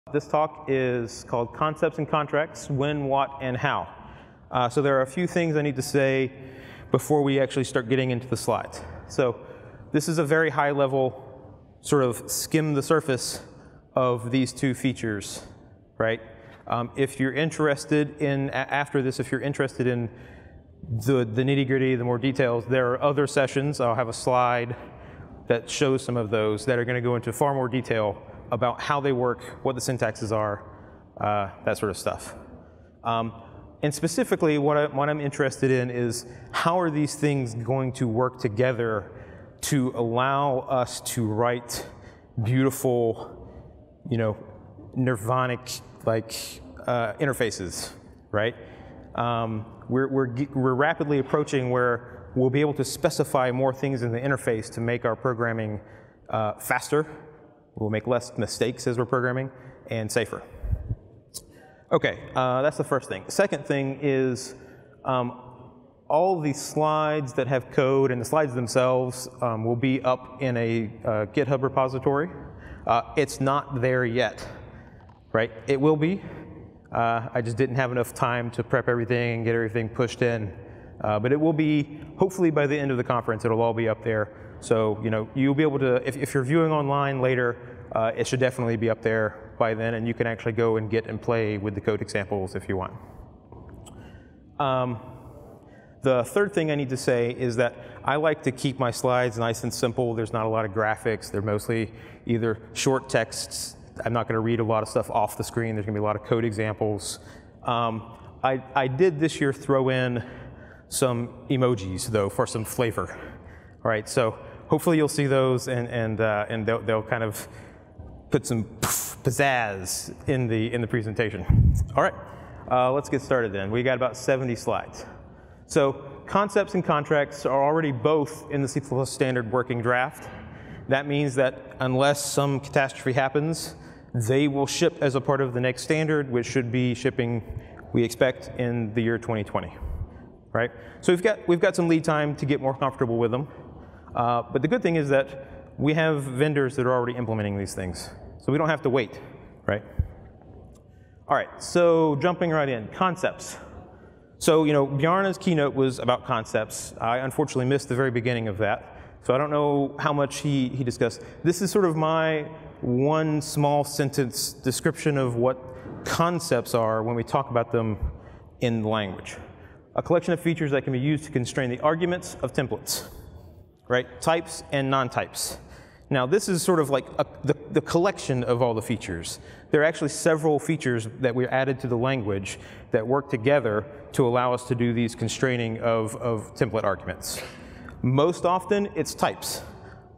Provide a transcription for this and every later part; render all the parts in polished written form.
This talk is called Concepts and Contracts, When, What, and How. So there are a few things I need to say before we actually start getting into the slides. So this is a very high level, sort of skim the surface of these two features, right? If you're interested in, after this, if you're interested in the nitty gritty, the more details, there are other sessions. I'll have a slide that shows some of those that are going to go into far more detail about how they work, what the syntaxes are, that sort of stuff. And specifically, what I'm interested in is how are these things going to work together to allow us to write beautiful, nirvanic like interfaces, right? We're rapidly approaching where we'll be able to specify more things in the interface to make our programming faster. We'll make less mistakes as we're programming, and safer. Okay, that's the first thing. The second thing is all the slides that have code, and the slides themselves will be up in a GitHub repository. It's not there yet, right? It will be. I just didn't have enough time to prep everything and get everything pushed in. But it will be, hopefully by the end of the conference, it'll all be up there. So, you'll be able to, if you're viewing online later, it should definitely be up there by then, and you can actually go and get and play with the code examples if you want. The third thing I need to say is that I like to keep my slides nice and simple. There's not a lot of graphics. They're mostly either short texts. I'm not going to read a lot of stuff off the screen. There's going to be a lot of code examples. I did this year throw in some emojis, though, for some flavor. All right, so hopefully you'll see those, and they'll kind of put some pizzazz in the presentation. All right, let's get started then. We got about 70 slides. So concepts and contracts are already both in the C++ standard working draft. That means that unless some catastrophe happens, they will ship as a part of the next standard, which should be shipping, we expect, in the year 2020. Right? So we've got some lead time to get more comfortable with them. But the good thing is that we have vendors that are already implementing these things. So we don't have to wait, right? All right, so jumping right in, concepts. So, Bjarne's keynote was about concepts. I unfortunately missed the very beginning of that. So I don't know how much he discussed. This is sort of my one small sentence description of what concepts are when we talk about them in the language. A collection of features that can be used to constrain the arguments of templates, right? Types and non-types. Now this is sort of like the collection of all the features. There are actually several features that we added to the language that work together to allow us to do these constraining of template arguments. Most often it's types,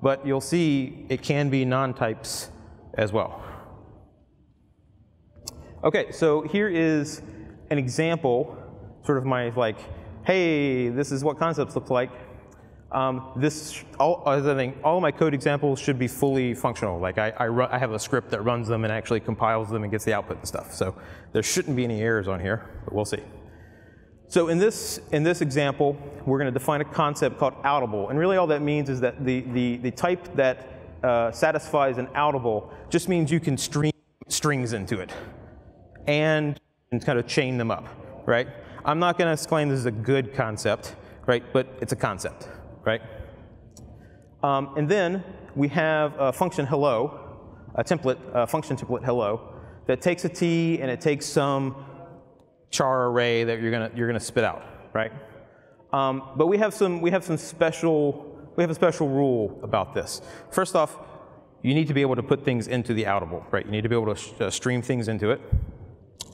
but you'll see it can be non-types as well. Okay, so here is an example, sort of my hey, this is what concepts look like. All of my code examples should be fully functional. Like I have a script that runs them and actually compiles them and gets the output and stuff. So there shouldn't be any errors on here, but we'll see. So in this example, we're going to define a concept called outable. And really all that means is that the type that satisfies an outable just means you can stream strings into it and kind of chain them up, right? I'm not going to claim this is a good concept, right? But it's a concept, right? And then we have a function hello, a function template hello, that takes a T and it takes some char array that you're gonna spit out, right? But we have a special rule about this. First off, you need to be able to put things into the outable, right? You need to be able to stream things into it,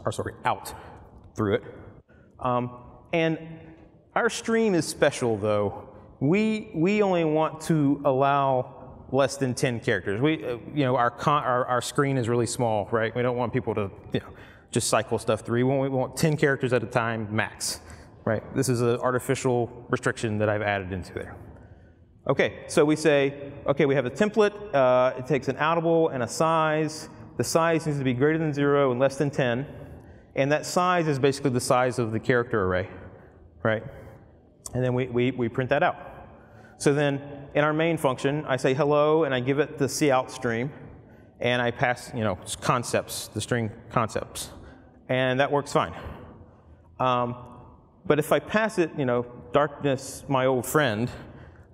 or sorry, out through it. And our stream is special, though. We only want to allow less than 10 characters. Our screen is really small, right? We don't want people to just cycle stuff through. We want 10 characters at a time max, right? This is an artificial restriction that I've added into there. Okay, so we say, okay, we have a template. It takes an outable and a size. The size needs to be greater than 0 and less than 10. And that size is basically the size of the character array, right? And then we print that out. So then in our main function, I say hello, and I give it the cout stream. and I pass, concepts, the string concepts, and that works fine. But if I pass it, darkness, my old friend,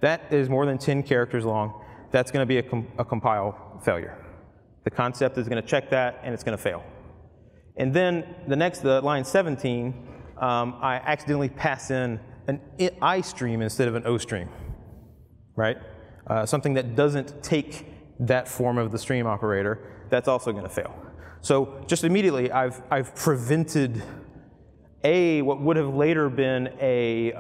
that is more than 10 characters long. That's going to be a compile failure. The concept is going to check that, and it's going to fail. And then the line 17, I accidentally pass in an I stream instead of an O stream, right? Something that doesn't take that form of the stream operator, that's also going to fail. So just immediately, I've prevented what would have later been a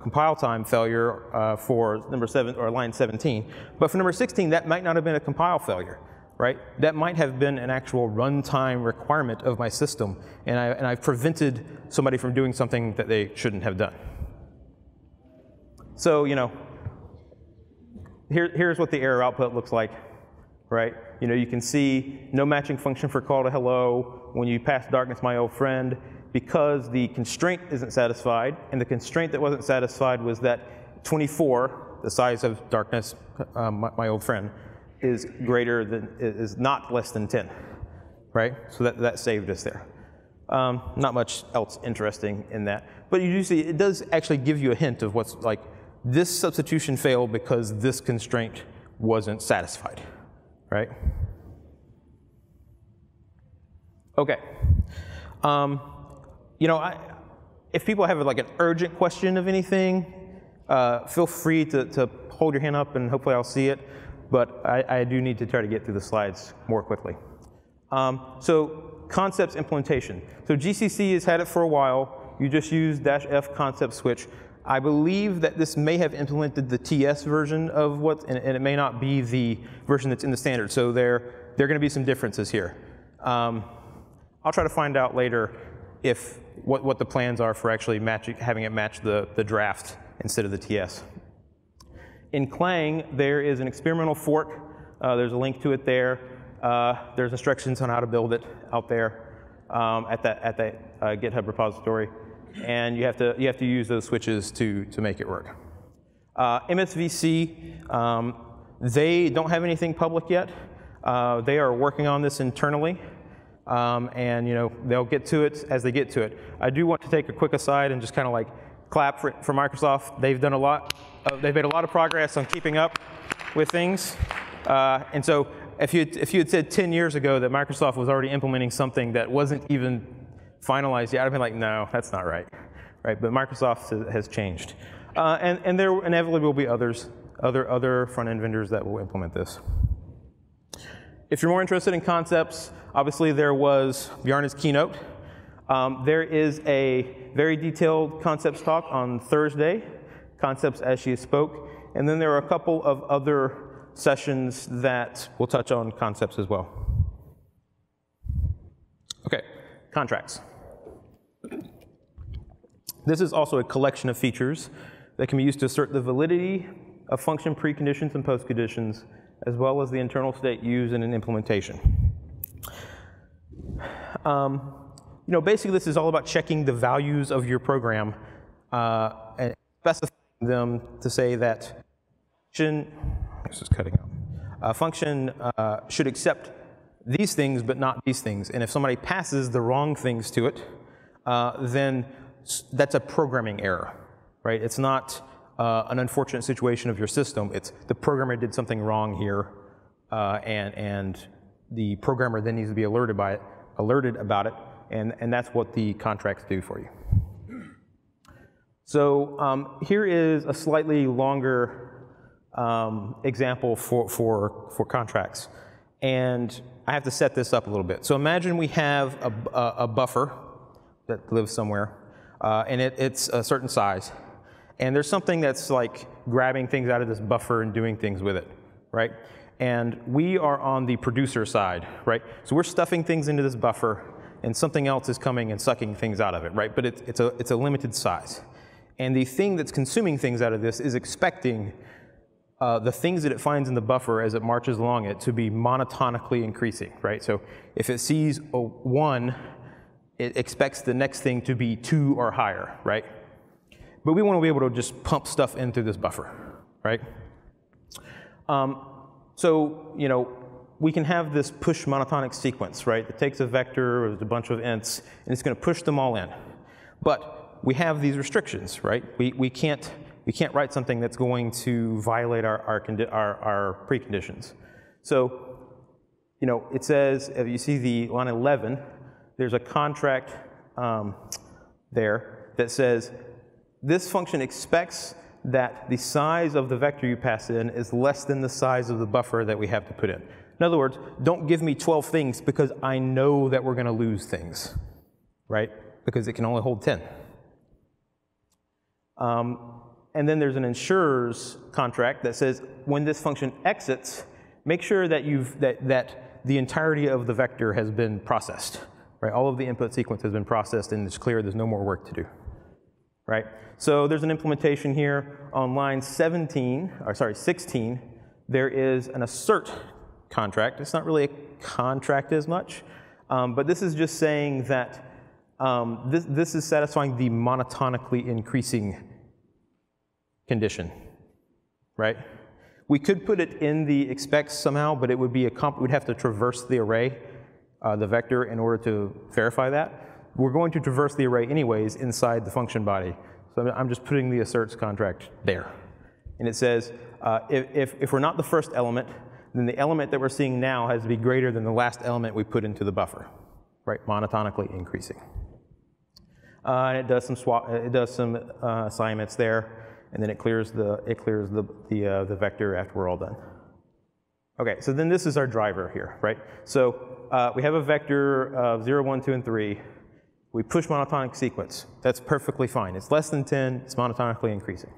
compile time failure for number 7 or line 17. But for number 16, that might not have been a compile failure, right? That might have been an actual runtime requirement of my system, and I've prevented somebody from doing something that they shouldn't have done. So, here's what the error output looks like, right? You can see no matching function for call to hello when you pass darkness, my old friend, because the constraint isn't satisfied, and the constraint that wasn't satisfied was that 24, the size of darkness, my old friend, is not less than 10, right? So that saved us there. Not much else interesting in that, but you do see it does actually give you a hint of what's like. This substitution failed because this constraint wasn't satisfied, right? Okay. If people have like an urgent question of anything, feel free to hold your hand up and hopefully I'll see it. But I do need to try to get through the slides more quickly. So concepts implementation. So GCC has had it for a while. You just use -f concept switch. I believe that this may have implemented the TS version of and it may not be the version that's in the standard. So there are going to be some differences here. I'll try to find out later what the plans are for actually having it match the draft instead of the TS. In Clang, there is an experimental fork. There's a link to it there. There's instructions on how to build it out there at that GitHub repository. And you have to use those switches to make it work. MSVC, they don't have anything public yet. They are working on this internally. And they'll get to it as they get to it. I do want to take a quick aside and just kind of like clap for Microsoft. They've done they've made a lot of progress on keeping up with things. And so if you had said 10 years ago that Microsoft was already implementing something that wasn't even finalized yet, I'd have been like, no, that's not right. Right? But Microsoft has changed. And there inevitably will be other front-end vendors that will implement this. If you're more interested in concepts, obviously there was Bjarne's keynote. There is a very detailed concepts talk on Thursday, concepts as she spoke. And then there are a couple of other sessions that will touch on concepts as well. Okay, contracts. This is also a collection of features that can be used to assert the validity of function preconditions and postconditions, as well as the internal state used in an implementation. Basically this is all about checking the values of your program and specifying them to say that function should accept these things but not these things. And if somebody passes the wrong things to it, then that's a programming error, right? It's not an unfortunate situation of your system. It's the programmer did something wrong here, and the programmer then needs to be alerted about it, and that's what the contracts do for you. So here is a slightly longer example for contracts, and I have to set this up a little bit. So imagine we have a buffer that lives somewhere, and it's a certain size. And there's something that's like grabbing things out of this buffer and doing things with it, right? And we are on the producer side, right? So we're stuffing things into this buffer, and something else is coming and sucking things out of it, right? But it's a limited size. And the thing that's consuming things out of this is expecting the things that it finds in the buffer as it marches along it to be monotonically increasing, right? So if it sees a 1, it expects the next thing to be 2 or higher, right? But we want to be able to just pump stuff into this buffer, right? So, we can have this push monotonic sequence, right? It takes a vector with a bunch of ints, and it's going to push them all in. But we have these restrictions, right? We can't write something that's going to violate our preconditions. So, you know, it says, if you see the line 11, there's a contract there that says this function expects that the size of the vector you pass in is less than the size of the buffer that we have to put in. In other words, don't give me 12 things because I know that we're going to lose things, right? Because it can only hold 10. And then there's an insurer's contract that says when this function exits, make sure that that the entirety of the vector has been processed, right? All of the input sequence has been processed and it's clear there's no more work to do, right? So there's an implementation here on line 16. There is an assert contract. It's not really a contract as much, but this is just saying that this is satisfying the monotonically increasing condition, right? We could put it in the expects somehow, but it would be we'd have to traverse the array, the vector, in order to verify that. We're going to traverse the array anyways inside the function body. So I'm just putting the asserts contract there. And it says, if we're not the first element, then the element that we're seeing now has to be greater than the last element we put into the buffer, right? Monotonically increasing. And it does some assignments there, and then it clears the vector after we're all done. Okay, so then this is our driver here, right? So we have a vector of 0, 1, 2, and 3. We push monotonic sequence. That's perfectly fine. It's less than 10. It's monotonically increasing.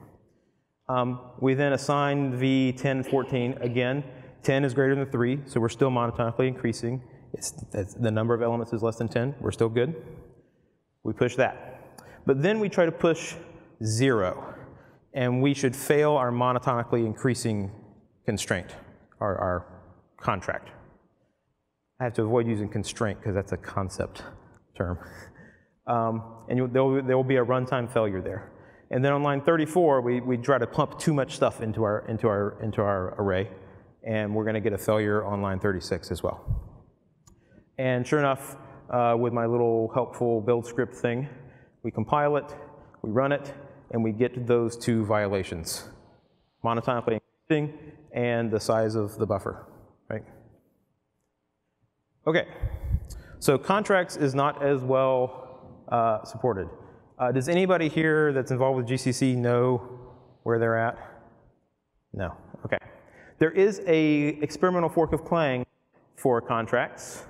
We then assign v 10, 14. Again, 10 is greater than 3, so we're still monotonically increasing. The number of elements is less than 10. We're still good. We push that. But then we try to push 0. And we should fail our monotonically increasing constraint, our contract. I have to avoid using constraint because that's a concept term. And there will be a runtime failure there. And then on line 34, we try to pump too much stuff into our array, and we're going to get a failure on line 36 as well. And sure enough, with my little helpful build script thing, we compile it, we run it, and we get those two violations, monotonically increasing and the size of the buffer, right? Okay, so contracts is not as well supported. Does anybody here that's involved with GCC know where they're at? No, okay. There is a experimental fork of Clang for contracts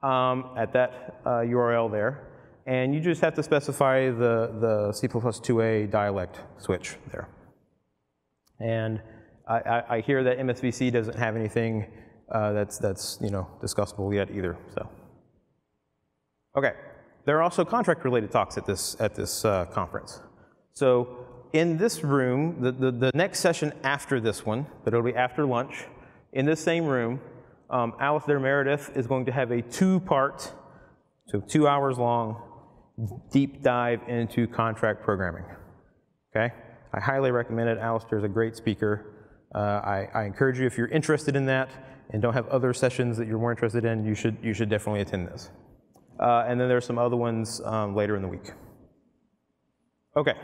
at that URL there. And you just have to specify the C++2A dialect switch there. And I hear that MSVC doesn't have anything that's discussable yet either. So, okay. There are also contract-related talks at this conference. So in this room, the next session after this one, but it'll be after lunch, in this same room, Alistair Meredith is going to have a 2-part, so 2 hours long, deep dive into contract programming, okay? I highly recommend it. Alistair's a great speaker. I encourage you, if you're interested in that and don't have other sessions that you're more interested in, you should definitely attend this. And then there's some other ones later in the week. Okay.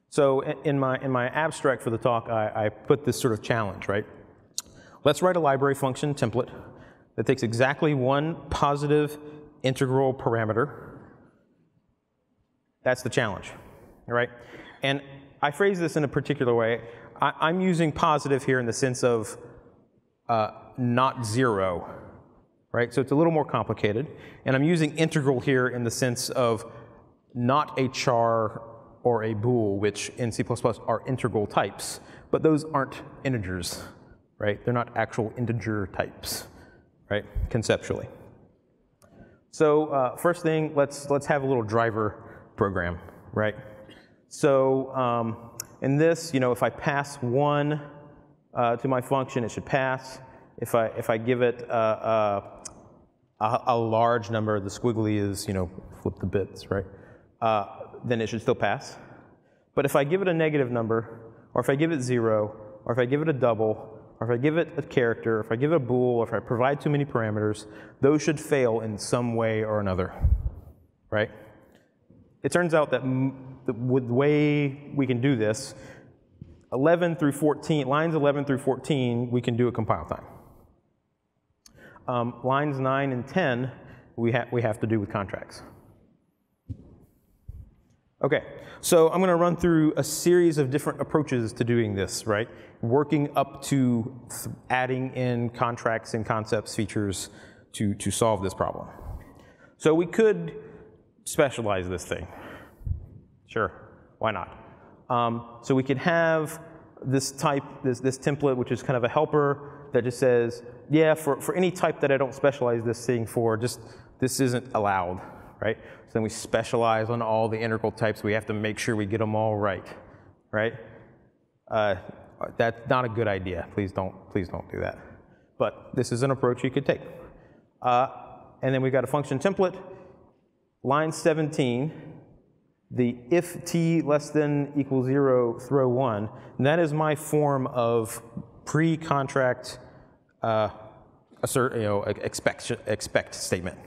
So in my abstract for the talk, I put this sort of challenge, right? Let's write a library function template that takes exactly one positive integral parameter. That's the challenge, all right? And I phrase this in a particular way. I'm using positive here in the sense of not 0, right? So it's a little more complicated. And I'm using integral here in the sense of not a char or a bool, which in C++ are integral types, but those aren't integers, right? They're not actual integer types, right, conceptually. So first thing, let's have a little driver program, right? So in this, if I pass 1 to my function, it should pass. If I give it a large number, the squiggly is, flip the bits, right? Then it should still pass. But if I give it a negative number, or if I give it 0, or if I give it a double, or if I give it a character, if I give it a bool, or if I provide too many parameters, those should fail in some way or another, right? It turns out that the way we can do this, 11 through 14, lines 11 through 14, we can do at compile time. Lines 9 and 10, we have to do with contracts. Okay, so I'm going to run through a series of different approaches to doing this, right? Working up to adding in contracts and concepts, features to solve this problem. So we could specialize this thing. Sure, why not? So we could have this type, this template, which is kind of a helper that just says, yeah, for any type that I don't specialize this thing for, just this isn't allowed, right? So then we specialize on all the integral types. We have to make sure we get them all right, right? That's not a good idea. Please don't do that. But this is an approach you could take. And then we've got a function template. Line 17, the if t less than equals 0, throw 1. And that is my form of pre-contract expect statement,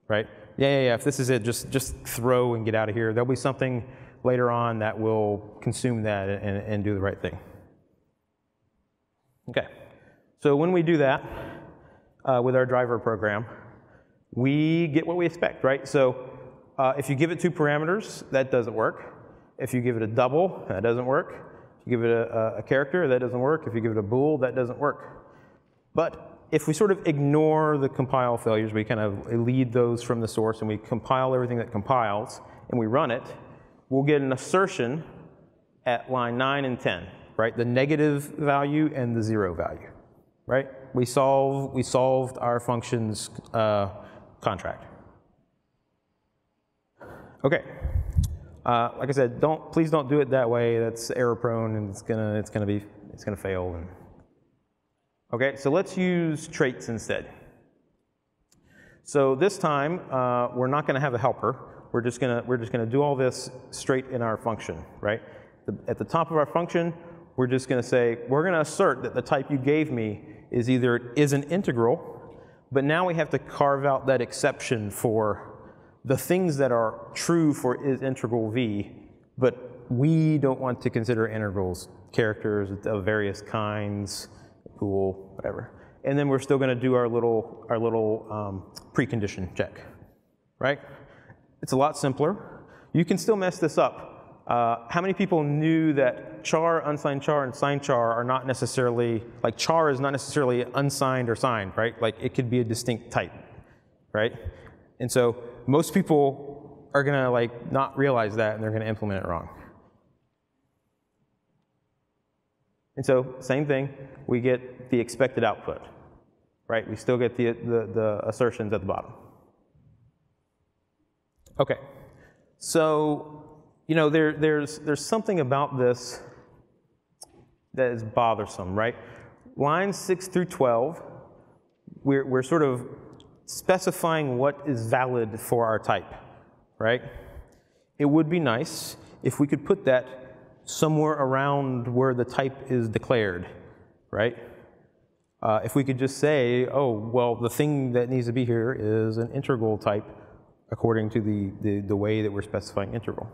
right? Yeah. If this is it, just throw and get out of here. There'll be something later on that will consume that and do the right thing. Okay. So when we do that with our driver program, we get what we expect, right? So if you give it 2 parameters, that doesn't work. If you give it a double, that doesn't work. If you give it a character, that doesn't work. If you give it a bool, that doesn't work. But if we sort of ignore the compile failures, we kind of lead those from the source and we compile everything that compiles and we run it, we'll get an assertion at line 9 and 10, right? The negative value and the 0 value, right? We solved our function's contract. Okay. Like I said, please don't do it that way. That's error prone, and it's gonna fail. Okay, so let's use traits instead. So this time we're not going to have a helper. We're just gonna do all this straight in our function, right? At the top of our function, we're just going to say we're going to assert that the type you gave me is an integral, but now we have to carve out that exception for the things that are true for is integral v, but we don't want to consider integrals, characters of various kinds, pool, whatever. And then we're still going to do our little precondition check, right? It's a lot simpler. You can still mess this up. How many people knew that char, unsigned char, and signed char are not necessarily, like char is not necessarily unsigned or signed, right? Like it could be a distinct type, right? And so most people are going to like not realize that and they're going to implement it wrong. And so same thing, we get the expected output, right? We still get the assertions at the bottom. Okay, so you know there's something about this that is bothersome, right? Lines 6 through 12, we're sort of specifying what is valid for our type, right? It would be nice if we could put that somewhere around where the type is declared, right? If we could just say, oh, well, the thing that needs to be here is an integral type according to the way that we're specifying integral.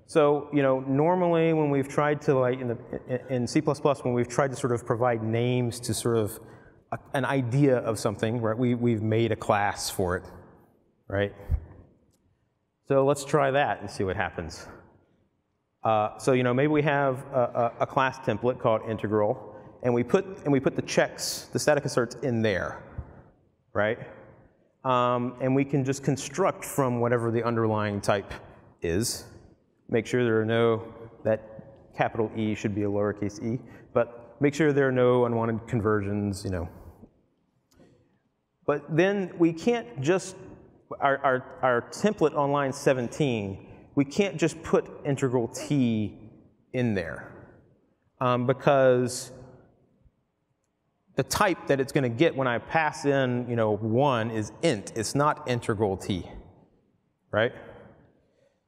So, you know, normally when we've tried to, like, in C++, when we've tried to sort of provide names to sort of an idea of something, right, we've made a class for it, right? So let's try that and see what happens. So, you know, maybe we have a class template called integral, and we put the checks, the static asserts in there, right? And we can just construct from whatever the underlying type is. Make sure there are that capital E should be a lowercase e, but make sure there are no unwanted conversions, you know. But then we can't just, our template on line 17, we can't just put integral t in there because the type that it's going to get when I pass in, you know, 1 is int. It's not integral t, right?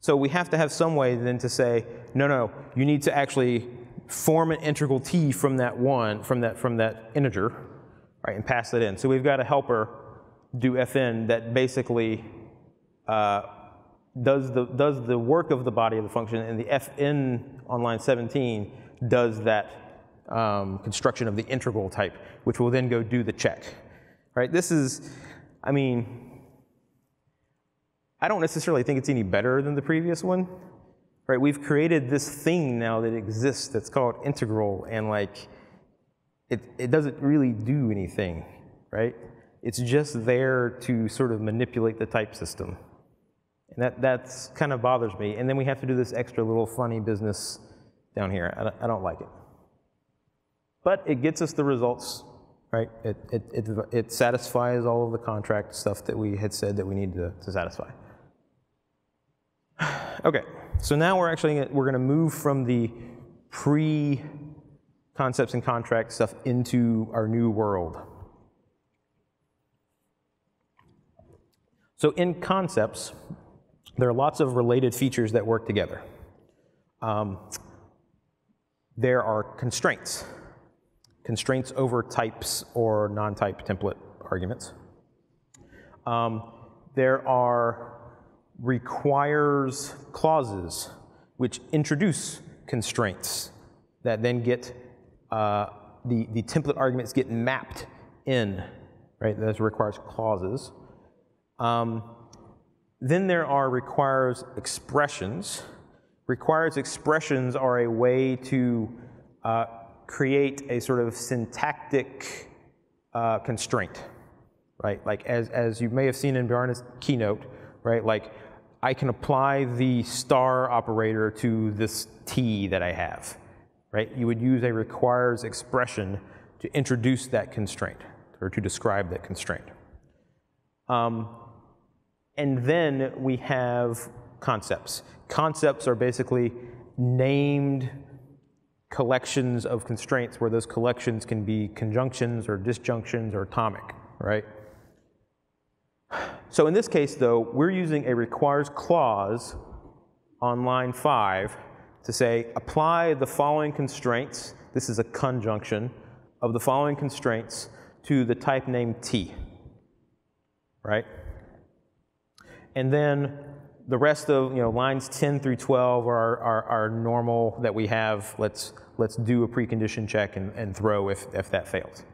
So we have to have some way then to say, no, you need to actually form an integral t from that integer, right, and pass that in. So we've got a helper do fn that basically does the work of the body of the function, and the fn on line 17 does that construction of the integral type, which will then go do the check. Right? This is, I mean, I don't necessarily think it's any better than the previous one. Right? We've created this thing now that exists that's called integral, and like it doesn't really do anything, right? It's just there to sort of manipulate the type system. And that's kind of bothers me. And then we have to do this extra little funny business down here. I don't like it. But it gets us the results, right? It satisfies all of the contract stuff that we had said that we need to satisfy. Okay, so now we're going to move from the pre-concepts and contract stuff into our new world. So in concepts, there are lots of related features that work together. There are constraints. Constraints over types or non-type template arguments. There are requires clauses which introduce constraints that then get, the template arguments get mapped in, right? Those requires clauses. Then there are requires expressions. Requires expressions are a way to create a sort of syntactic constraint, right? Like as you may have seen in Bjarne's keynote, right? Like I can apply the star operator to this t that I have, right? You would use a requires expression to introduce that constraint or to describe that constraint. And then we have concepts. Concepts are basically named collections of constraints where those collections can be conjunctions or disjunctions or atomic, right? So in this case, though, we're using a requires clause on line 5 to say, apply the following constraints. This is a conjunction of the following constraints to the type name t, right? And then the rest of, lines 10 through 12 are normal that we have. Let's do a precondition check and throw if that fails.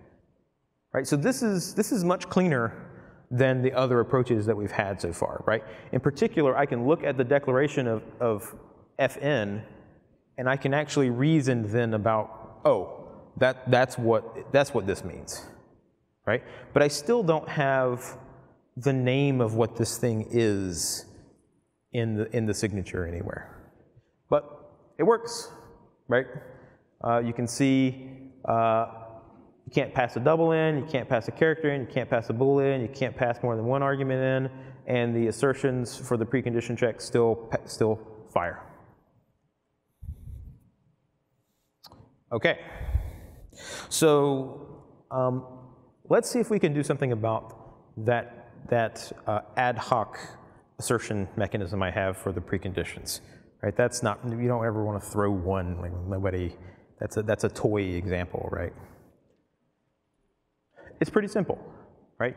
Right? So this is much cleaner than the other approaches that we've had so far, right? In particular, I can look at the declaration of fn, and I can actually reason then about, oh, that's what this means, right? But I still don't have the name of what this thing is in the signature anywhere. But it works, right? You can see you can't pass a double in, you can't pass a character in, you can't pass a bool in, you can't pass more than one argument in, and the assertions for the precondition check still fire. Okay, so let's see if we can do something about that ad hoc assertion mechanism I have for the preconditions. Right? That's not, you don't ever want to throw one, like nobody, that's a toy example, right? It's pretty simple, right?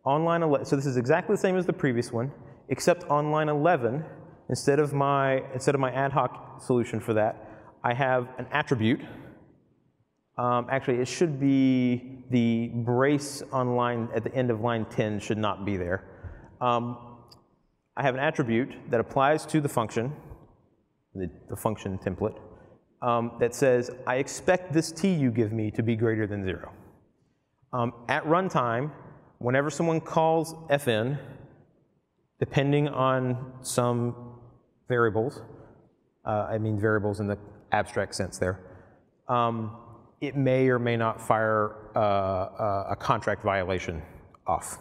On line 11, so this is exactly the same as the previous one, except on line 11, instead of my ad hoc solution for that, I have an attribute. Actually, it should be the brace on line at the end of line 10 should not be there. I have an attribute that applies to the function, the function template, that says, I expect this t you give me to be greater than 0. At runtime, whenever someone calls fn, depending on some variables, I mean variables in the abstract sense there, it may or may not fire a contract violation off.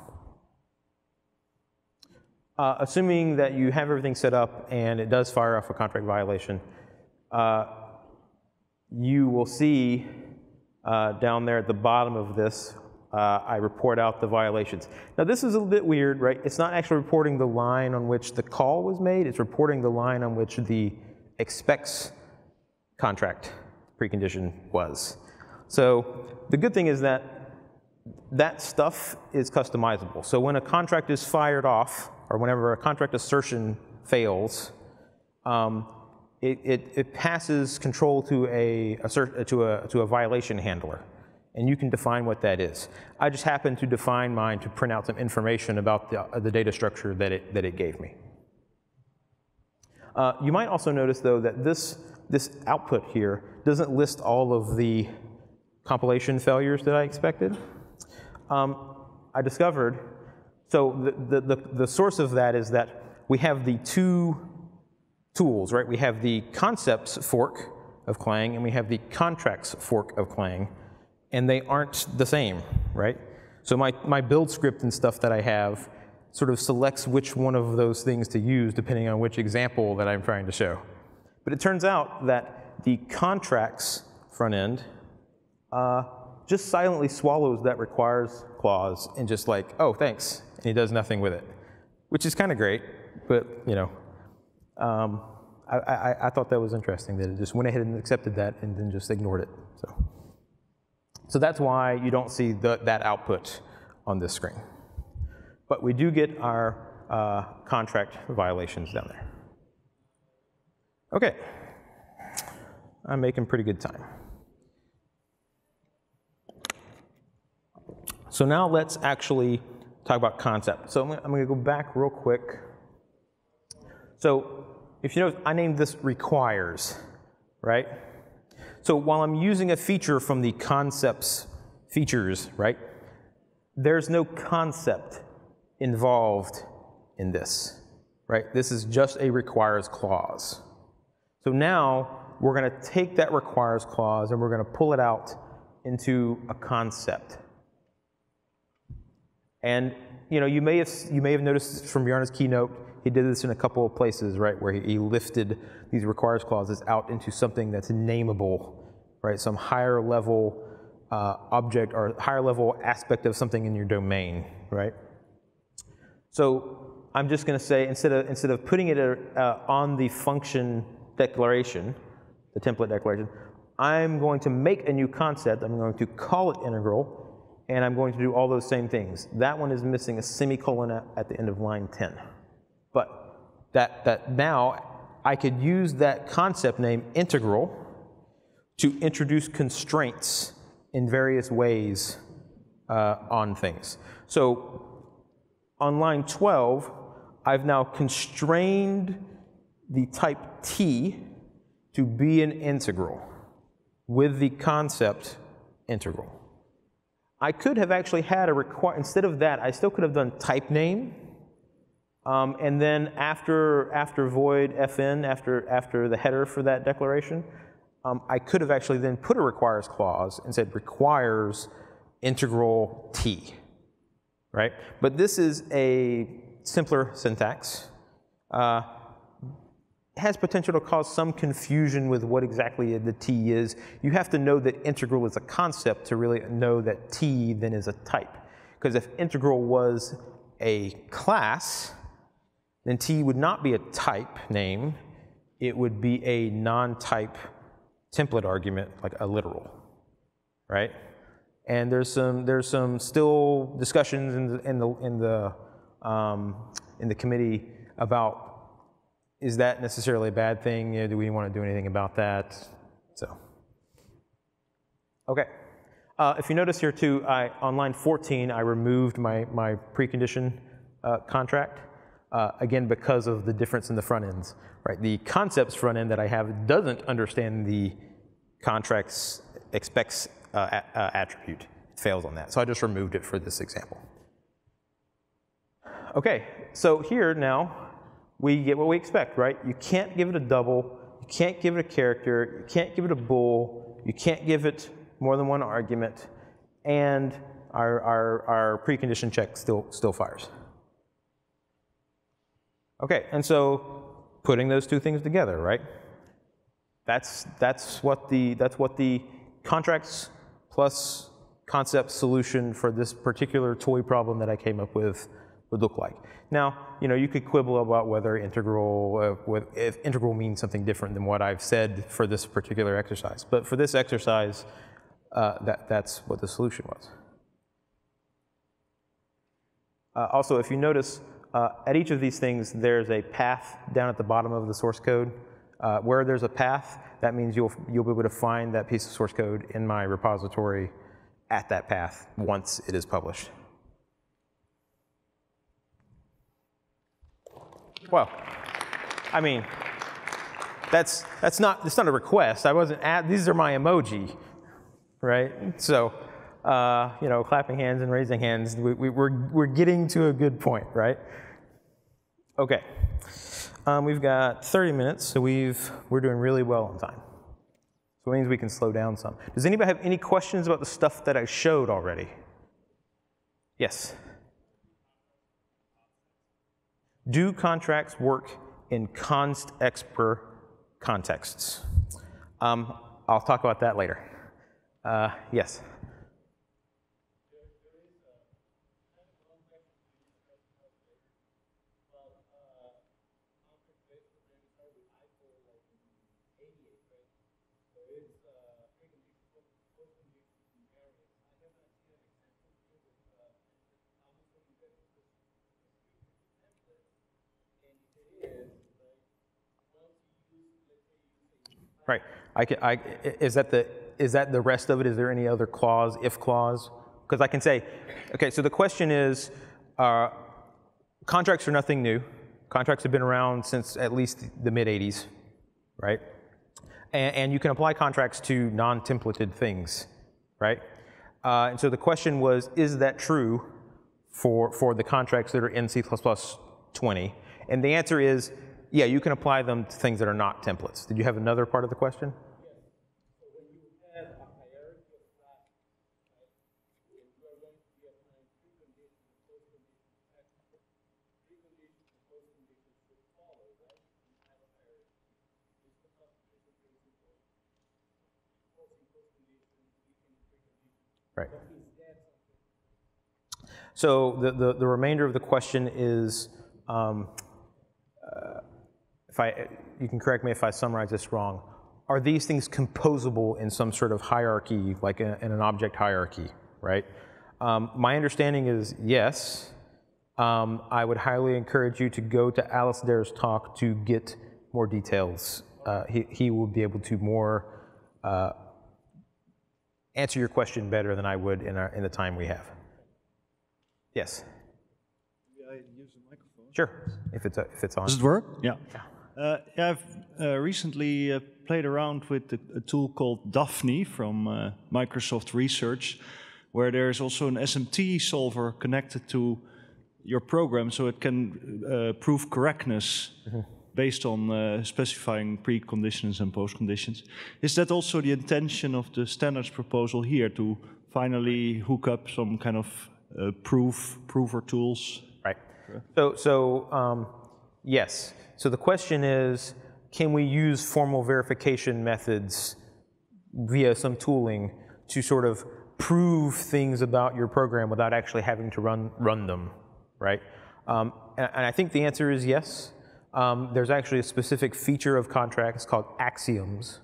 Assuming that you have everything set up and it does fire off a contract violation, you will see down there at the bottom of this, I report out the violations. Now this is a little bit weird, right? It's not actually reporting the line on which the call was made, it's reporting the line on which the expects contract precondition was. So the good thing is that that stuff is customizable. So when a contract is fired off, or whenever a contract assertion fails, it passes control to a violation handler, and you can define what that is. I just happen to define mine to print out some information about the data structure that it gave me. You might also notice, though, that this output here doesn't list all of the compilation failures that I expected. I discovered, so the source of that is that we have the two tools, right? We have the concepts fork of Clang, and we have the contracts fork of Clang, and they aren't the same, right? So my build script and stuff that I have sort of selects which one of those things to use depending on which example that I'm trying to show. But it turns out that the contracts front end just silently swallows that requires clause and just like, oh, thanks, and he does nothing with it, which is kind of great, but you know, I thought that was interesting that it just went ahead and accepted that and then just ignored it. So that's why you don't see that output on this screen. But we do get our contract violations down there. Okay, I'm making pretty good time. So now let's actually talk about concept. So I'm going to go back real quick. So if you notice, I named this requires, right? So while I'm using a feature from the concepts features, right, there's no concept involved in this, right? This is just a requires clause. So now we're going to take that requires clause and we're going to pull it out into a concept. And you know, you may have noticed from Bjarne's keynote, he did this in a couple of places, right, where he lifted these requires clauses out into something that's nameable, right, some higher level object or higher level aspect of something in your domain, right? So I'm just going to say, instead of putting it on the function declaration, the template declaration, I'm going to make a new concept. I'm going to call it integral, and I'm going to do all those same things. That one is missing a semicolon at the end of line 10. But that now I could use that concept name integral to introduce constraints in various ways on things. So on line 12, I've now constrained the type T to be an integral with the concept integral. I could have actually had a instead of that, I still could have done type name, and then after void fn, after the header for that declaration, I could have actually then put a requires clause and said requires integral T, right? But this is a simpler syntax. Has potential to cause some confusion with what exactly the T is. You have to know that integral is a concept to really know that T then is a type. Because if integral was a class, then T would not be a type name. It would be a non-type template argument, like a literal, right? And there's some still discussions in the committee about, is that necessarily a bad thing? You know, do we want to do anything about that? So, okay. If you notice here too, on line 14, I removed my precondition contract, again, because of the difference in the front ends, right? The concepts front end that I have doesn't understand the contracts expects attribute. It fails on that. So I just removed it for this example. Okay, so here now, we get what we expect, right? You can't give it a double, you can't give it a character, you can't give it a bool, you can't give it more than one argument, and our precondition check still fires. Okay, and so putting those two things together, right? That's what the contracts plus concept solution for this particular toy problem that I came up with would look like. Now, you could quibble about whether integral, if integral means something different than what I've said for this particular exercise. But for this exercise, that's what the solution was. Also, if you notice, at each of these things, there's a path down at the bottom of the source code. Where there's a path, that means you'll be able to find that piece of source code in my repository at that path once it is published. Well, I mean, that's not a request. I wasn't these are my emoji, right? So, clapping hands and raising hands, we're getting to a good point, right? Okay. We've got 30 minutes, so we're doing really well on time. So it means we can slow down some. Does anybody have any questions about the stuff that I showed already? Yes. Do contracts work in const expr contexts? I'll talk about that later. Yes. Right. Is that the rest of it? Is there any other clause, if clause? Because I can say, okay, so the question is, contracts are nothing new. Contracts have been around since at least the mid-'80s, right? And you can apply contracts to non-templated things, right? And so the question was, is that true for the contracts that are in C++ 20? And the answer is, yeah, you can apply them to things that are not templates. Did you have another part of the question? Right. So the remainder of the question is, you can correct me if I summarize this wrong, are these things composable in some sort of hierarchy, like in an object hierarchy, right? My understanding is yes. I would highly encourage you to go to Alasdair's talk to get more details. He will be able to more answer your question better than I would in the time we have. Yes? May I use the microphone? Sure, if it's on. Does it work? Yeah. I've recently played around with a tool called Daphne from Microsoft Research, where there's also an SMT solver connected to your program, so it can prove correctness based on specifying preconditions and postconditions. Is that also the intention of the standards proposal here, to finally hook up some kind of prover tools? Right. So yes. So the question is, can we use formal verification methods via some tooling to sort of prove things about your program without actually having to run them, right? And I think the answer is yes. There's actually a specific feature of contracts called axioms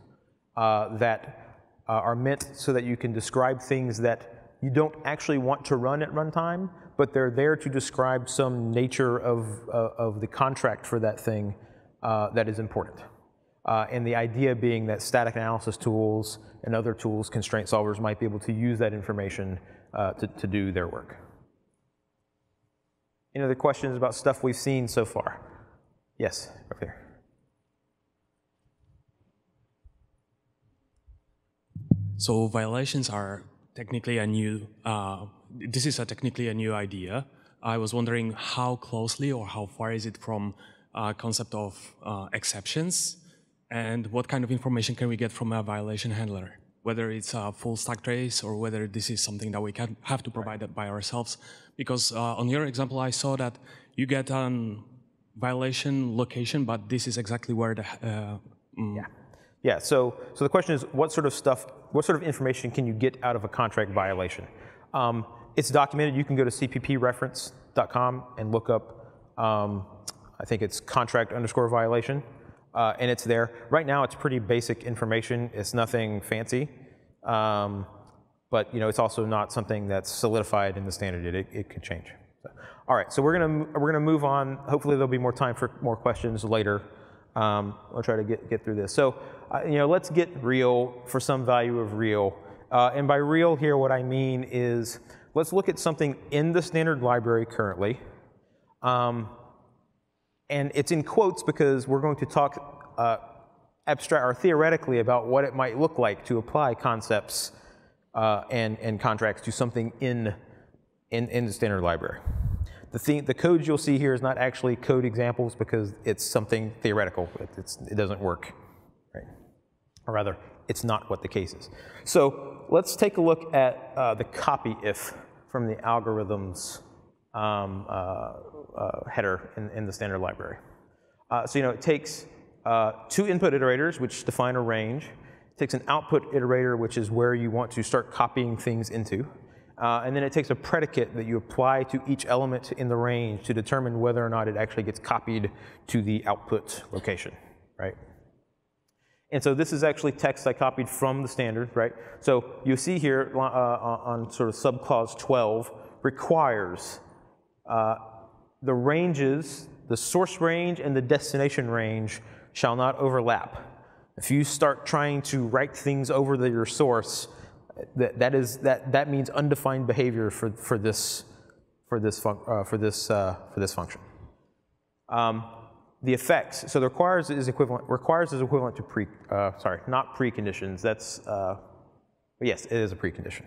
that are meant so that you can describe things that you don't actually want to run at runtime, but they're there to describe some nature of the contract for that thing that is important. And the idea being that static analysis tools and other tools, constraint solvers, might be able to use that information to do their work. Any other questions about stuff we've seen so far? Yes, up here. So violations are technically a new, this is technically a new idea. I was wondering how closely or how far is it from concept of exceptions, and what kind of information can we get from a violation handler? Whether it's a full stack trace or whether this is something that we have to provide that by ourselves. Because on your example, I saw that you get an violation location, but this is exactly where the Yeah. So the question is, what sort of information can you get out of a contract violation? It's documented. You can go to CppReference.com and look up, I think it's contract_violation, and it's there. Right now, it's pretty basic information. It's nothing fancy, but it's also not something that's solidified in the standard. It could change. So, all right, so we're gonna move on. Hopefully, there'll be more time for more questions later. I'll try to get through this. So, let's get real for some value of real. And by real here, what I mean is, let's look at something in the standard library currently. And it's in quotes because we're going to talk abstract or theoretically about what it might look like to apply concepts and contracts to something in the standard library. The code you'll see here is not actually code examples because it's something theoretical. It doesn't work, right? Or rather, it's not what the case is. So let's take a look at the copy if from the algorithms header in the standard library. So it takes 2 input iterators, which define a range. It takes an output iterator, which is where you want to start copying things into. And then it takes a predicate that you apply to each element in the range to determine whether or not it actually gets copied to the output location, right? And so this is actually text I copied from the standard, right? So you see here on sort of subclause 12 requires the ranges, the source range and the destination range shall not overlap. If you start trying to write things over your source, that means undefined behavior for this function. The effects. So the requires is equivalent to not preconditions. That's yes, it is a precondition.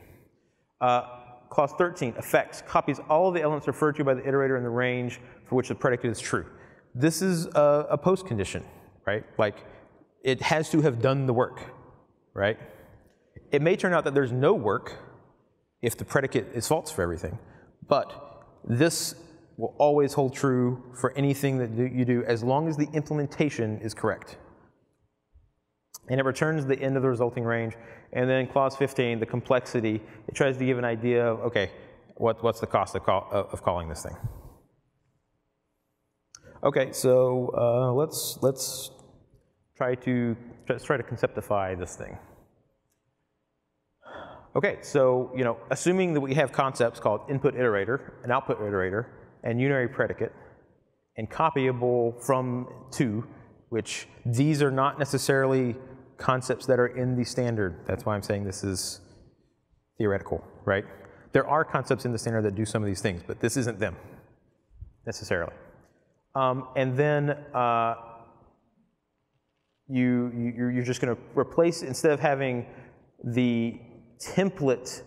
Clause 13, effects, copies all of the elements referred to by the iterator in the range for which the predicate is true. This is a post condition, right? Like, it has to have done the work, right? It may turn out that there's no work if the predicate is false for everything, but this will always hold true for anything that you do as long as the implementation is correct. And it returns the end of the resulting range. And then clause 15, the complexity, it tries to give an idea of, okay, what's the cost of calling this thing? Okay, so let's try to conceptify this thing. Okay, so assuming that we have concepts called input iterator, an output iterator, and unary predicate, and copyable from to, which these are not necessarily concepts that are in the standard. That's why I'm saying this is theoretical, right? There are concepts in the standard that do some of these things, but this isn't them necessarily. And then you're just going to replace, instead of having the template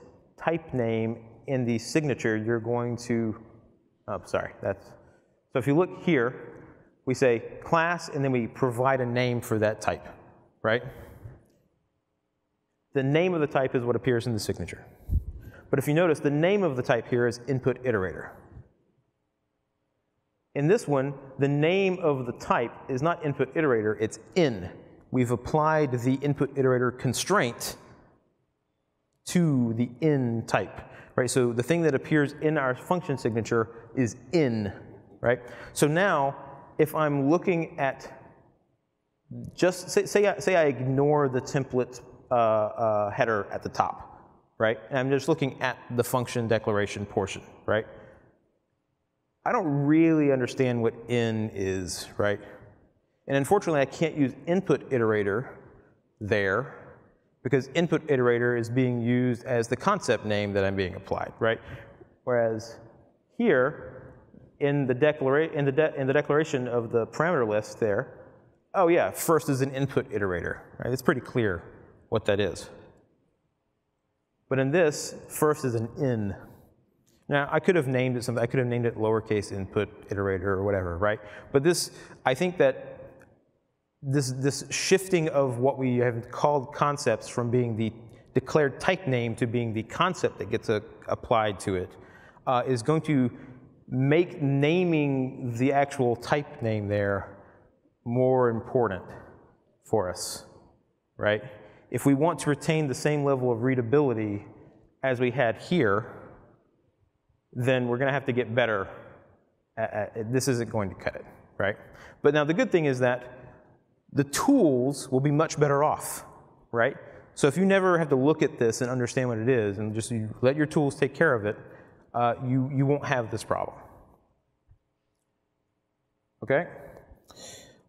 type name in the signature, you're going to, so if you look here, we say class, and then we provide a name for that type, right? The name of the type is what appears in the signature. But if you notice, the name of the type here is input iterator. In this one, the name of the type is not input iterator, it's in. We've applied the input iterator constraint to the in type, right? So the thing that appears in our function signature is in, right? So now, if I'm looking at, just say I ignore the template header at the top, right? And I'm just looking at the function declaration portion, right? I don't really understand what in is, right? And unfortunately, I can't use input iterator there because input iterator is being used as the concept name that I'm being applied, right? Whereas here, in the declaration of the parameter list there, oh yeah, first is an input iterator, right? It's pretty clear what that is. But in this, first is an in. Now, I could have named it something. I could have named it lowercase input iterator or whatever, right? But this, I think that this shifting of what we have called concepts from being the declared type name to being the concept that gets applied to it is going to make naming the actual type name there more important for us, right? If we want to retain the same level of readability as we had here, then we're going to have to get better. This isn't going to cut it, right? But now the good thing is that the tools will be much better off, right? So if you never have to look at this and understand what it is, and just you let your tools take care of it, you won't have this problem. Okay?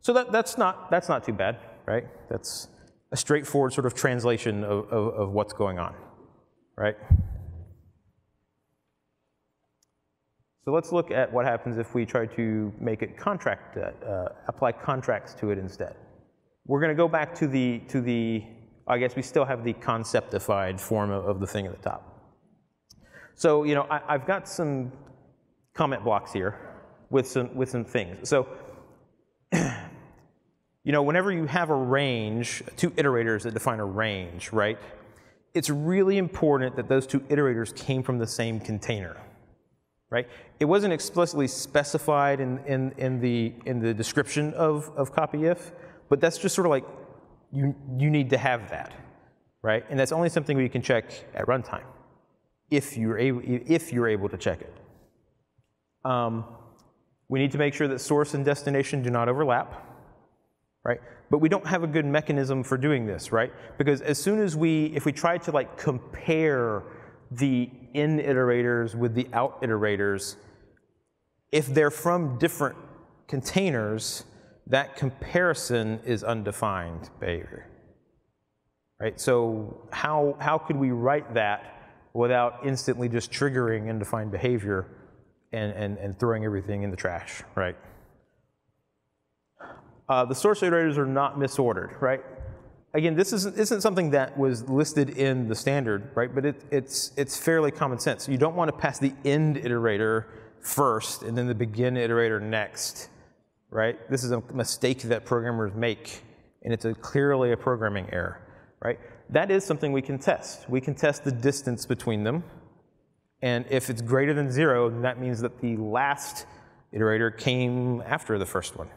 So that's not too bad, right? That's a straightforward sort of translation of what's going on, right? So let's look at what happens if we try to make it apply contracts to it instead. We're going to go back to the, I guess we still have the conceptified form of the thing at the top. So, you know, I've got some comment blocks here with some things. So, you know, whenever you have a range, two iterators that define a range, right? It's really important that those two iterators came from the same container, right? It wasn't explicitly specified in the description of copyif, but that's just sort of like you need to have that, right? And that's only something we can check at runtime, if you're able to check it. We need to make sure that source and destination do not overlap, right? But we don't have a good mechanism for doing this, right? Because as soon as if we try to like compare the in iterators with the out iterators, if they're from different containers, that comparison is undefined behavior, right? So how could we write that without instantly just triggering undefined behavior and throwing everything in the trash, right? The source iterators are not misordered, right? Again, this isn't something that was listed in the standard, right? But it's fairly common sense. You don't want to pass the end iterator first and then the begin iterator next, right? This is a mistake that programmers make, and it's clearly a programming error, right? That is something we can test. We can test the distance between them, and if it's greater than 0, then that means that the last iterator came after the first one.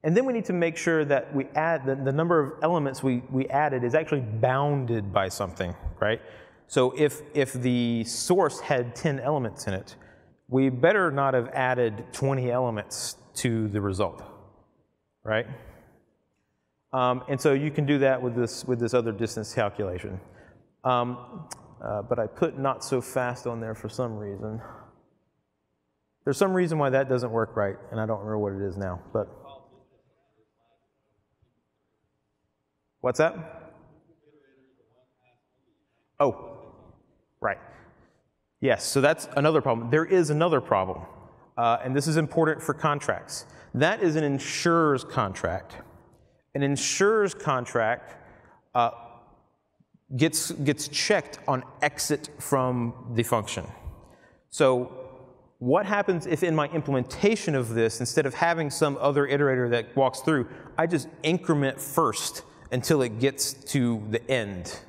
And then we need to make sure that we add the number of elements we added is actually bounded by something, right? So if the source had 10 elements in it, we better not have added 20 elements to the result, right? And so you can do that with this other distance calculation. But I put not so fast on there for some reason. There's some reason why that doesn't work right, and I don't remember what it is now. But what's that? Oh, right. Yes, so that's another problem. There is another problem, and this is important for contracts. That is an insurer's contract. An insurer's contract gets checked on exit from the function. So what happens if in my implementation of this, instead of having some other iterator that walks through, I just increment first until it gets to the end,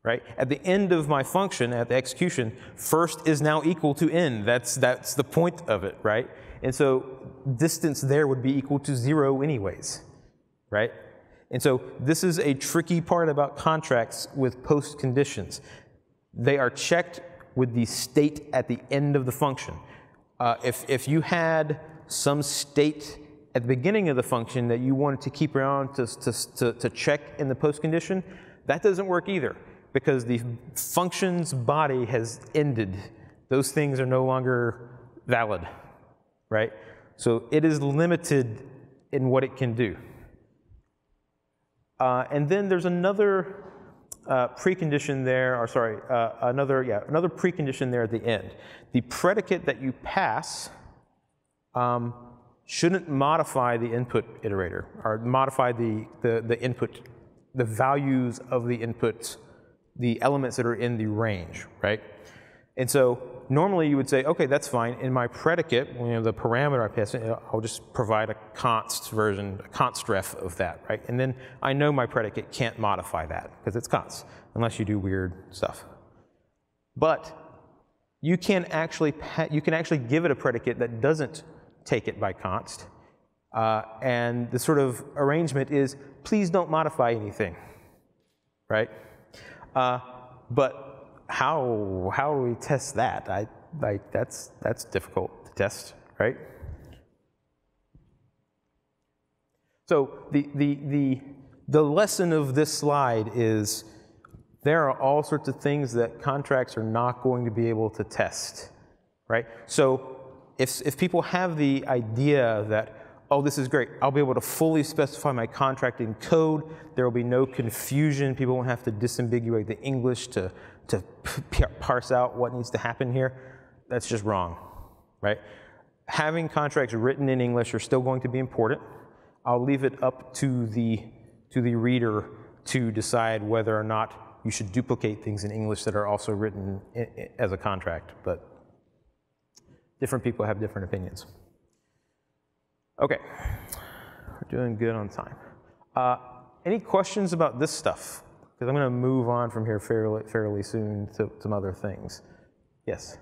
right? At the end of my function, at the execution, first is now equal to end. That's the point of it, right? And so distance there would be equal to 0 anyways, right? And so this is a tricky part about contracts with post conditions. They are checked with the state at the end of the function. If you had some state at the beginning of the function that you wanted to keep around to check in the post condition, that doesn't work either, because the function's body has ended. Those things are no longer valid, right? So it is limited in what it can do. And then there's another precondition there, or sorry, another precondition there at the end. The predicate that you pass shouldn't modify the input iterator, or modify the input, the values of the inputs, the elements that are in the range, right? And so normally you would say, okay, that's fine. In my predicate, you know, the parameter I pass in, I'll just provide a const version, a const ref of that, right? And then I know my predicate can't modify that because it's const, unless you do weird stuff. But you can actually give it a predicate that doesn't take it by const. And the sort of arrangement is, please don't modify anything, right? But how do we test that? That's difficult to test, right? So the lesson of this slide is there are all sorts of things that contracts are not going to be able to test, right? So if people have the idea that, oh, this is great, I'll be able to fully specify my contract in code, there will be no confusion, people won't have to disambiguate the English to parse out what needs to happen here, that's just wrong, right? Having contracts written in English are still going to be important. I'll leave it up to the reader to decide whether or not you should duplicate things in English that are also written as a contract, but different people have different opinions. Okay, we're doing good on time. Any questions about this stuff? Because I'm going to move on from here fairly soon to some other things. Yes?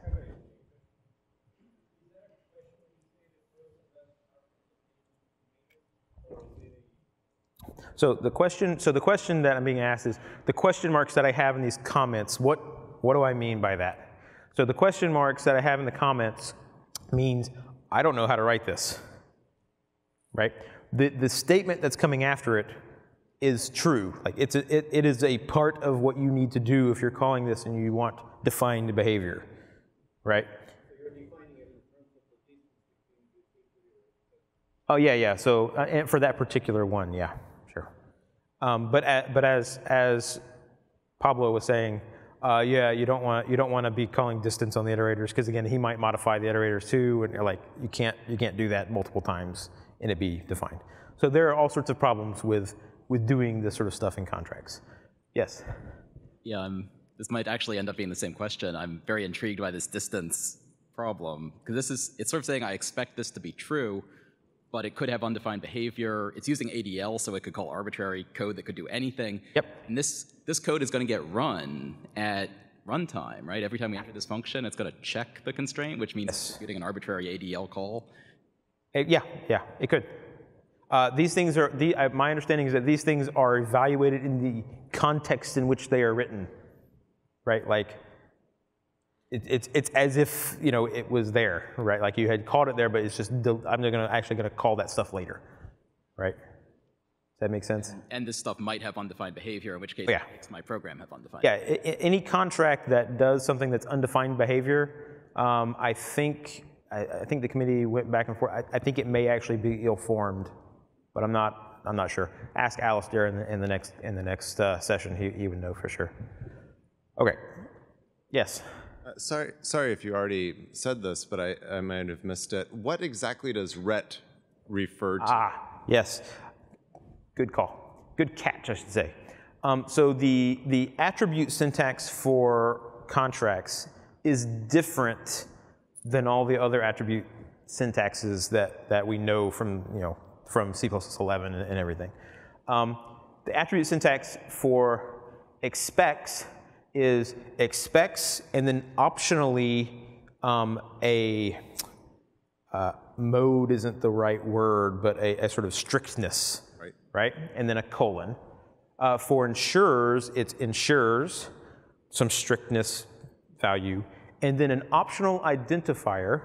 So the question that I'm being asked is the question marks that I have in these comments. What do I mean by that? So the question marks that I have in the comments means I don't know how to write this, right? The statement that's coming after it is true. Like it is a part of what you need to do if you're calling this and you want defined behavior, right? Oh yeah. So and for that particular one, yeah. But as Pablo was saying, yeah, you don't want to be calling distance on the iterators because again he might modify the iterators too, and you're like you can't do that multiple times and it be defined. So there are all sorts of problems with doing this sort of stuff in contracts. Yes. Yeah, this might actually end up being the same question. I'm very intrigued by this distance problem because it's sort of saying I expect this to be true, but it could have undefined behavior. It's using ADL, so it could call arbitrary code that could do anything. Yep. And this code is going to get run at runtime, right? Every time we enter this function, it's going to check the constraint, which means it's getting an arbitrary ADL call. Yeah, it could. These things are, my understanding is that these things are evaluated in the context in which they are written, right? Like, it's as if, you know, it was there, right? Like you had called it there, but it's just, I'm actually gonna call that stuff later, right? Does that make sense? And this stuff might have undefined behavior, in which case it makes my program have undefined behavior. Any contract that does something that's undefined behavior, I think the committee went back and forth. I think it may actually be ill-formed, but I'm not sure. Ask Alistair in the next session. He would know for sure. Okay. Yes. Sorry if you already said this, but I might have missed it. What exactly does ret refer to? Yes. Good call. Good catch, I should say. So the attribute syntax for contracts is different than all the other attribute syntaxes that we know from C++11 and everything. The attribute syntax for expects is expects and then optionally mode isn't the right word, but a sort of strictness, right? And then a colon. For insurers, it's ensures some strictness value, and then an optional identifier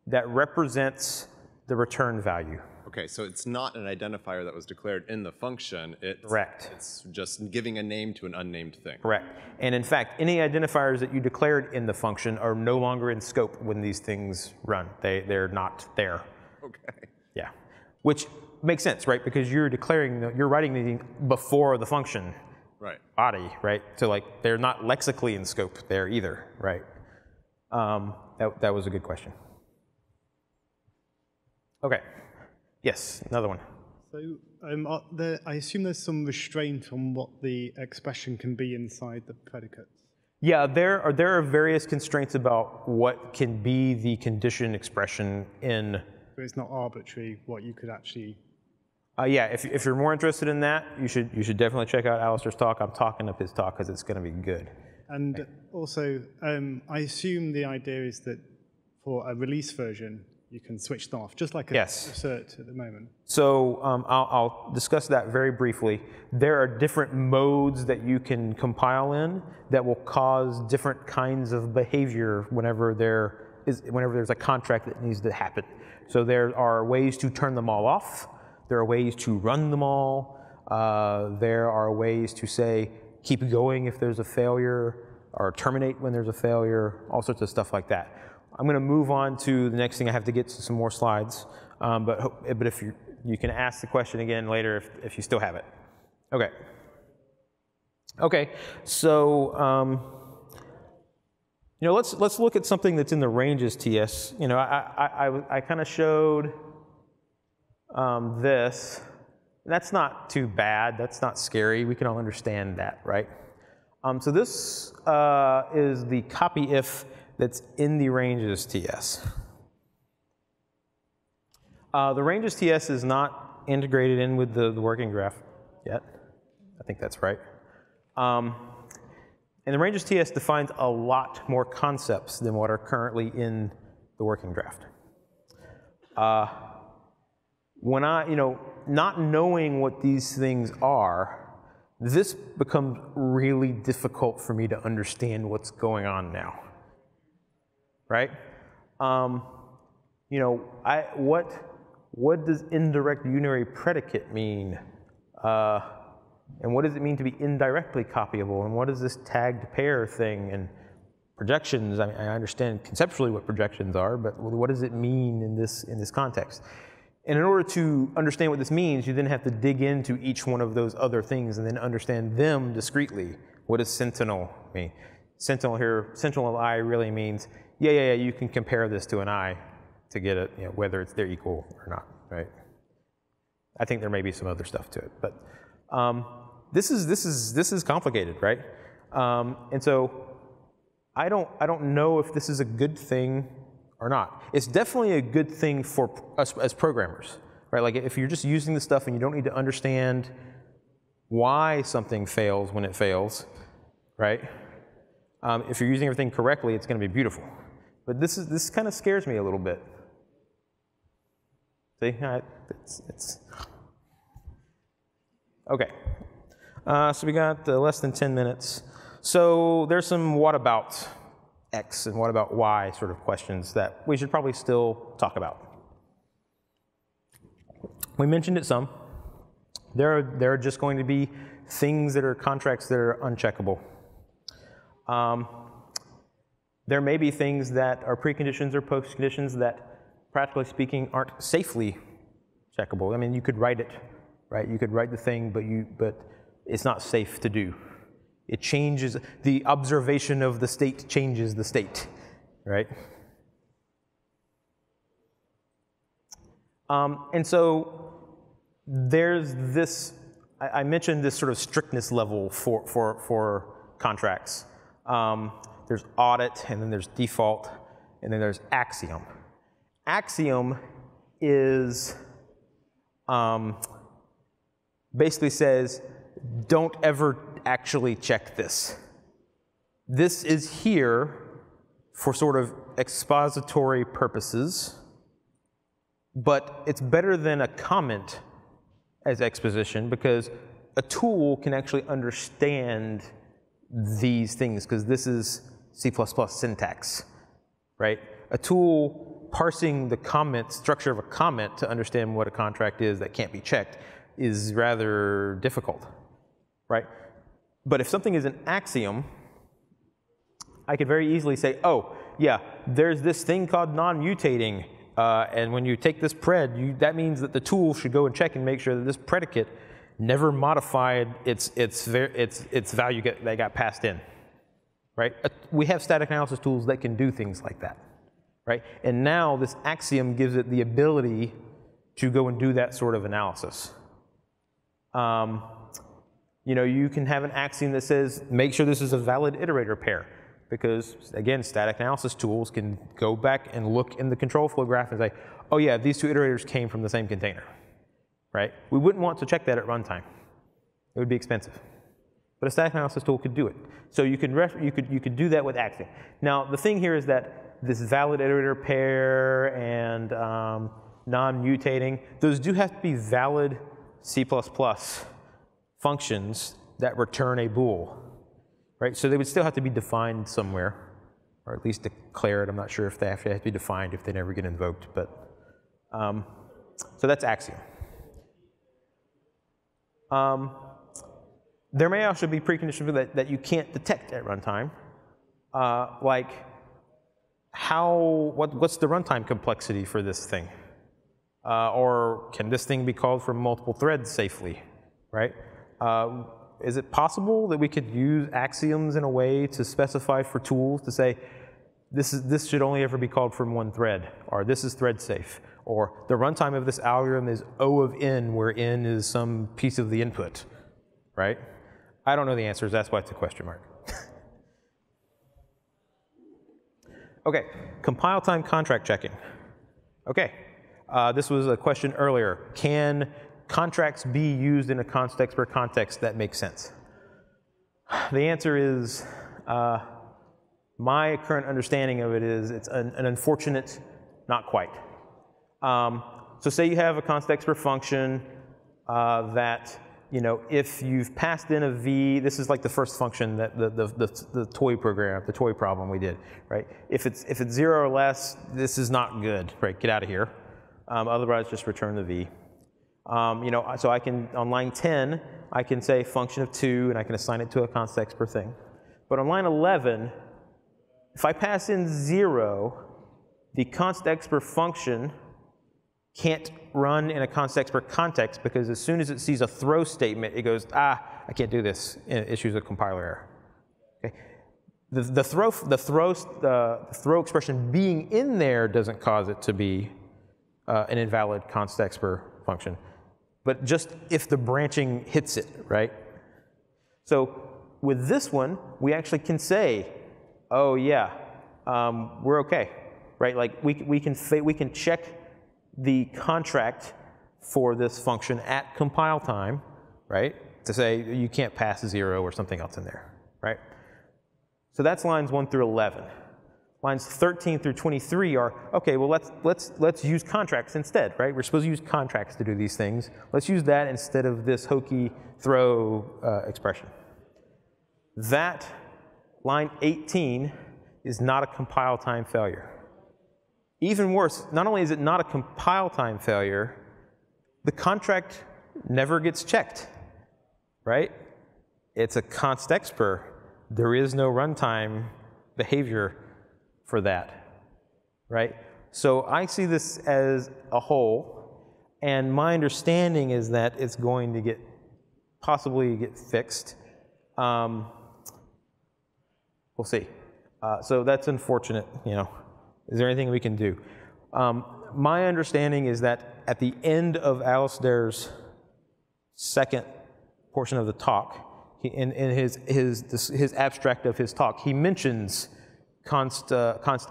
that represents the return value. Okay, so it's not an identifier that was declared in the function. Correct. It's just giving a name to an unnamed thing. Correct. And in fact, any identifiers that you declared in the function are no longer in scope when these things run. They're not there. Okay. Yeah. Which makes sense, right? Because you're writing the before the function body, right? So like they're not lexically in scope there either, right? That was a good question. Okay. Yes, another one. So I assume there's some restraint on what the expression can be inside the predicates. Yeah, there are various constraints about what can be the condition expression in. But it's not arbitrary what you could actually. Yeah, if you're more interested in that, you should definitely check out Alistair's talk. I'm talking up his talk because it's going to be good. And also, I assume the idea is that for a release version, you can switch them off, just like a cert at the moment. So I'll discuss that very briefly. There are different modes that you can compile in that will cause different kinds of behavior whenever there's a contract that needs to happen. So there are ways to turn them all off. There are ways to run them all. There are ways to say, keep going if there's a failure, or terminate when there's a failure, all sorts of stuff like that. I'm going to move on to the next thing. I have to get to some more slides, but if you can ask the question again later if you still have it. Okay. Okay. So let's look at something that's in the ranges TS. I kind of showed this. That's not too bad. That's not scary. We can all understand that, right? So this is the copy if that's in the ranges TS. The ranges TS is not integrated in with the working graph yet. I think that's right. And the ranges TS defines a lot more concepts than what are currently in the working draft. When not knowing what these things are, this becomes really difficult for me to understand what's going on now. Right? What does indirect unary predicate mean? And what does it mean to be indirectly copyable? And what is this tagged pair thing? And projections, I understand conceptually what projections are, but what does it mean in this context? And in order to understand what this means, you then have to dig into each one of those other things and then understand them discretely. What does sentinel mean? Sentinel here, sentinel I really means, yeah, you can compare this to an I to get it, whether they're equal or not, right? I think there may be some other stuff to it, but this is complicated, right? And so I don't know if this is a good thing or not. It's definitely a good thing for us as programmers, right? Like if you're just using the stuff and you don't need to understand why something fails when it fails, right? If you're using everything correctly, it's going to be beautiful. But this kind of scares me a little bit. See, it's okay. So we got less than 10 minutes. So there's some what about X and what about Y sort of questions that we should probably still talk about. We mentioned it some. There are just going to be things that are contracts that are uncheckable. There may be things that are preconditions or postconditions that, practically speaking, aren't safely checkable. I mean, you could write it, right? You could write the thing, but it's not safe to do. It changes, the observation of the state changes the state, right? And so there's this, I mentioned this sort of strictness level for contracts. There's audit, and then there's default, and then there's axiom. Axiom is basically says, don't ever actually check this. This is here for sort of expository purposes, but it's better than a comment as exposition because a tool can actually understand these things because this is C++ syntax, right? A tool parsing the comment, structure of a comment to understand what a contract is that can't be checked is rather difficult, right? But if something is an axiom, I could very easily say, oh, yeah, there's this thing called non-mutating, and when you take this pred, that means that the tool should go and check and make sure that this predicate never modified its value that got passed in, right? We have static analysis tools that can do things like that, right? And now this axiom gives it the ability to go and do that sort of analysis. You can have an axiom that says, make sure this is a valid iterator pair. Because, again, static analysis tools can go back and look in the control flow graph and say, oh yeah, these two iterators came from the same container, right? We wouldn't want to check that at runtime. It would be expensive. But a static analysis tool could do it. So you could do that with axiom. Now, the thing here is that this valid iterator pair and non-mutating, those do have to be valid C++ functions that return a bool, right? So they would still have to be defined somewhere, or at least declared. I'm not sure if they actually have to be defined if they never get invoked, but so that's axiom. There may also be preconditions that you can't detect at runtime, like what's the runtime complexity for this thing? Or can this thing be called from multiple threads safely, right? Is it possible that we could use axioms in a way to specify for tools to say, this should only ever be called from one thread, or this is thread safe, or the runtime of this algorithm is O of n, where n is some piece of the input, right? I don't know the answers, that's why it's a question mark. Okay, compile time contract checking. Okay, this was a question earlier. Can contracts be used in a context per context that makes sense? The answer is, my current understanding of it is it's an unfortunate not quite. So say you have a context per function that, you know, if you've passed in a v, this is like the first function that the toy program, the toy problem we did, right? If it's 0 or less, this is not good, right? Get out of here. Otherwise, just return the v. You know, so I can, on line 10, I can say function of 2, and I can assign it to a context per thing. But on line 11, if I pass in 0, the context per function can't run in a context per context, because as soon as it sees a throw statement, it goes, I can't do this. It issues a compiler error. Okay. The throw expression being in there doesn't cause it to be an invalid context per function, but just if the branching hits it, right? So with this one, we actually can say, oh yeah, we're okay, right? Like we can check the contract for this function at compile time, right? To say you can't pass 0 or something else in there, right? So that's lines 1 through 11. Lines 13 through 23 are, okay, well let's use contracts instead, right? We're supposed to use contracts to do these things. Let's use that instead of this hokey throw expression. That line 18 is not a compile time failure. Even worse, not only is it not a compile time failure, the contract never gets checked, right? It's a const expr. There is no runtime behavior for that, right? So I see this as a whole, and my understanding is that it's going to possibly get fixed. We'll see. So that's unfortunate, you know. Is there anything we can do? My understanding is that at the end of Alistair's second portion of the talk, in his abstract of his talk, he mentions const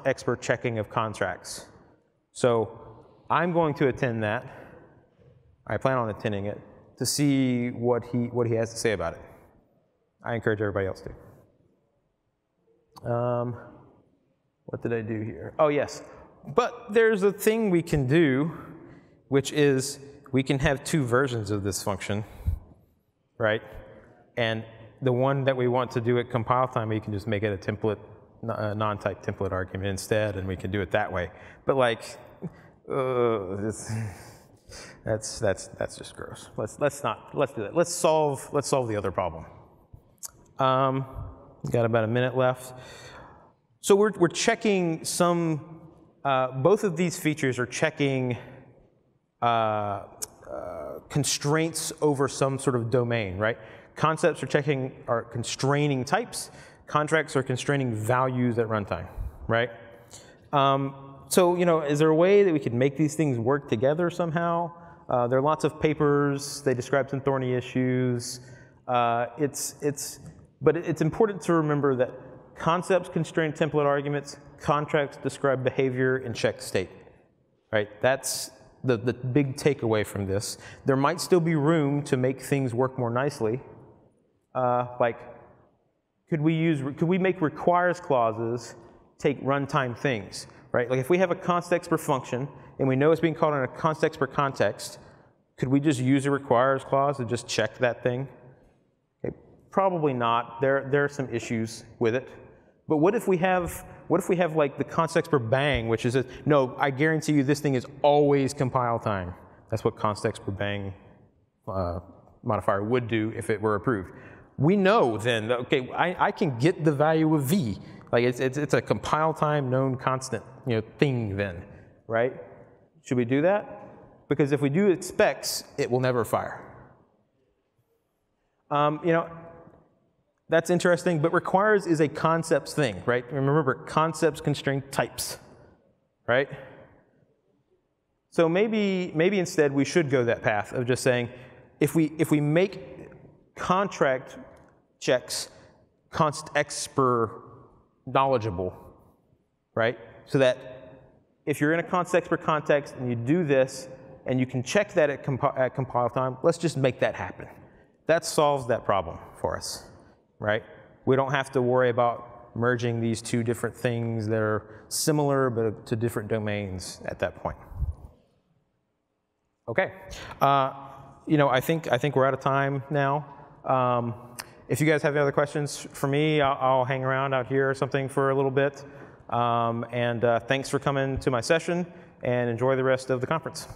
expert checking of contracts. So I'm going to attend that. I plan on attending it to see what he has to say about it. I encourage everybody else to. What did I do here? Oh, yes. But there's a thing we can do, which is we can have 2 versions of this function, right? And the one that we want to do at compile time, we can just make it a template, non-type template argument instead, and we can do it that way. But like, that's just gross. Let's do that. Let's solve the other problem. Got about a minute left. So we're checking some, both of these features are checking constraints over some sort of domain, right? Concepts are constraining types. Contracts are constraining values at runtime, right? So, you know, is there a way that we could make these things work together somehow? There are lots of papers. They describe some thorny issues. But it's important to remember that concepts constrain template arguments, contracts describe behavior and check state, right? That's the big takeaway from this. There might still be room to make things work more nicely. Like, could we make requires clauses take runtime things, right? Like if we have a const expr function and we know it's being called in a const expr context, could we just use a requires clause to just check that thing? Okay, probably not. There are some issues with it. But what if we have like the const expr bang, which is no, I guarantee you this thing is always compile time. That's what const expr bang modifier would do if it were approved. We know then that, okay, I can get the value of v. Like it's a compile time known constant, thing then, right? Should we do that? Because if we do expects, it will never fire. That's interesting, but requires is a concepts thing, right? Remember, concepts constrain types, right? So maybe instead we should go that path of just saying, if we make contract checks const expr knowledgeable, right? So that if you're in a const expr context and you do this, and you can check that at compile time, let's just make that happen. That solves that problem for us, right? We don't have to worry about merging these two different things that are similar but to different domains at that point. Okay, I think we're out of time now. If you guys have any other questions for me, I'll hang around out here or something for a little bit. Thanks for coming to my session, and enjoy the rest of the conference.